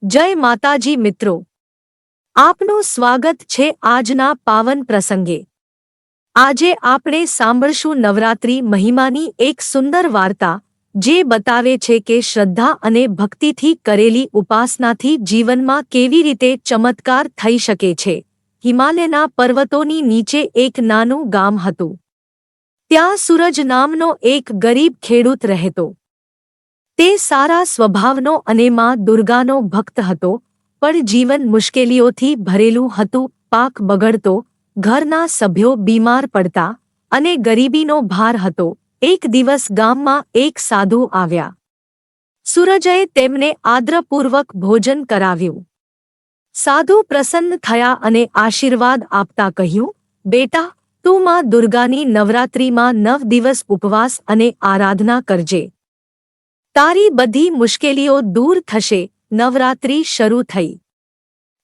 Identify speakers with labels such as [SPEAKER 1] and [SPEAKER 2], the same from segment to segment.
[SPEAKER 1] જય માતાજી મિત્રો, આપનું સ્વાગત છે આજના પાવન પ્રસંગે। આજે આપણે સાંભળશું નવરાત્રી મહિમાની એક સુંદર વાર્તા, જે બતાવે છે કે શ્રદ્ધા અને ભક્તિથી કરેલી ઉપાસનાથી જીવનમાં કેવી રીતે ચમત્કાર થઈ શકે છે। હિમાલયના પર્વતોની નીચે એક નાનું ગામ હતું। ત્યાં સૂરજ નામનો એક ગરીબ ખેડૂત રહેતો। તે સારા સ્વભાવનો અને માં દુર્ગાનો ભક્ત હતો, પણ જીવન મુશ્કેલીઓથી ભરેલું હતું। પાક બગડતો, ઘરના સભ્યો બીમાર પડતા અને ગરીબીનો ભાર હતો। એક દિવસ ગામમાં એક સાધુ આવ્યા। સૂરજે તેમને આદરપૂર્વક ભોજન કરાવ્યું। સાધુ પ્રસન્ન થયા અને આશીર્વાદ આપતા કહ્યું, બેટા, તું માં દુર્ગાની નવરાત્રિમાં 9 દિવસ ઉપવાસ અને આરાધના કરજે। તારી બધી મુશ્કેલીઓ દૂર થશે। નવરાત્રિ શરૂ થઈ।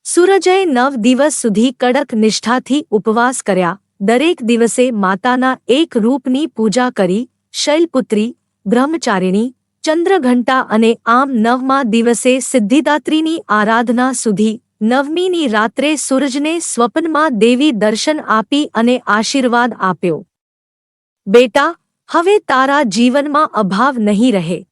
[SPEAKER 1] સૂરજે 9 દિવસ સુધી કડક નિષ્ઠાથી ઉપવાસ કર્યા। દરેક દિવસે માતાના એક રૂપની પૂજા કરી, શૈલપુત્રી, બ્રહ્મચારિણી, ચંદ્રઘંટા અને આમ 9મા દિવસે સિદ્ધિદાત્રીની આરાધના સુધી। 9મીની રાત્રે સૂરજને સ્વપ્નમાં દેવી દર્શન આપી અને આશીર્વાદ આપ્યો, બેટા, હવે તારા જીવનમાં અભાવ નહીં રહે।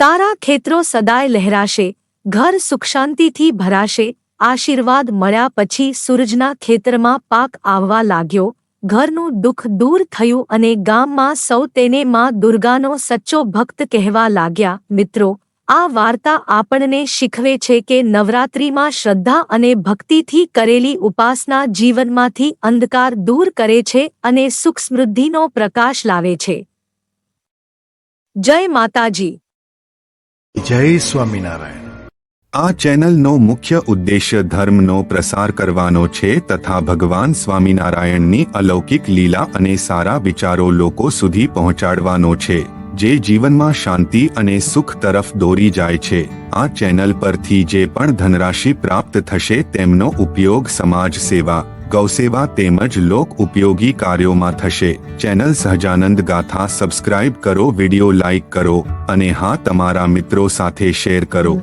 [SPEAKER 1] તારા ખેતરો સદાય લહેરાશે, ઘર સુખશાંતિથી ભરાશે। આશીર્વાદ મળ્યા પછી સૂરજના ખેતરમાં પાક આવવા લાગ્યો, ઘરનું દુઃખ દૂર થયું અને ગામમાં સૌ તેને માં દુર્ગાનો સચ્ચો ભક્ત કહેવા લાગ્યા। મિત્રો, આ વાર્તા આપણને શીખવે છે કે નવરાત્રિમાં શ્રદ્ધા અને ભક્તિથી કરેલી ઉપાસના જીવનમાંથી અંધકાર દૂર કરે છે અને સુખ સમૃદ્ધિનો પ્રકાશ લાવે છે। જય માતાજી।
[SPEAKER 2] જય સ્વામિનારાયણ।
[SPEAKER 3] આ ચેનલનો મુખ્ય ઉદ્દેશ્ય ધર્મનો પ્રસાર કરવાનો છે તથા ભગવાન સ્વામિનારાયણની અલૌકિક લીલા અને સારા વિચારો લોકો સુધી પહોંચાડવાનો છે, જે જીવનમાં શાંતિ અને સુખ તરફ દોરી જાય છે। આ ચેનલ પરથી જે પણ ધનરાશિ પ્રાપ્ત થશે તેમનો ઉપયોગ સમાજ સેવા, ગૌસેવા તેમજ લોક ઉપયોગી કાર્યોમાં થશે। ચેનલ સહજાનંદ ગાથા સબસ્ક્રાઇબ કરો, વિડિયો લાઇક કરો અને હા, તમારા મિત્રો સાથે શેર કરો।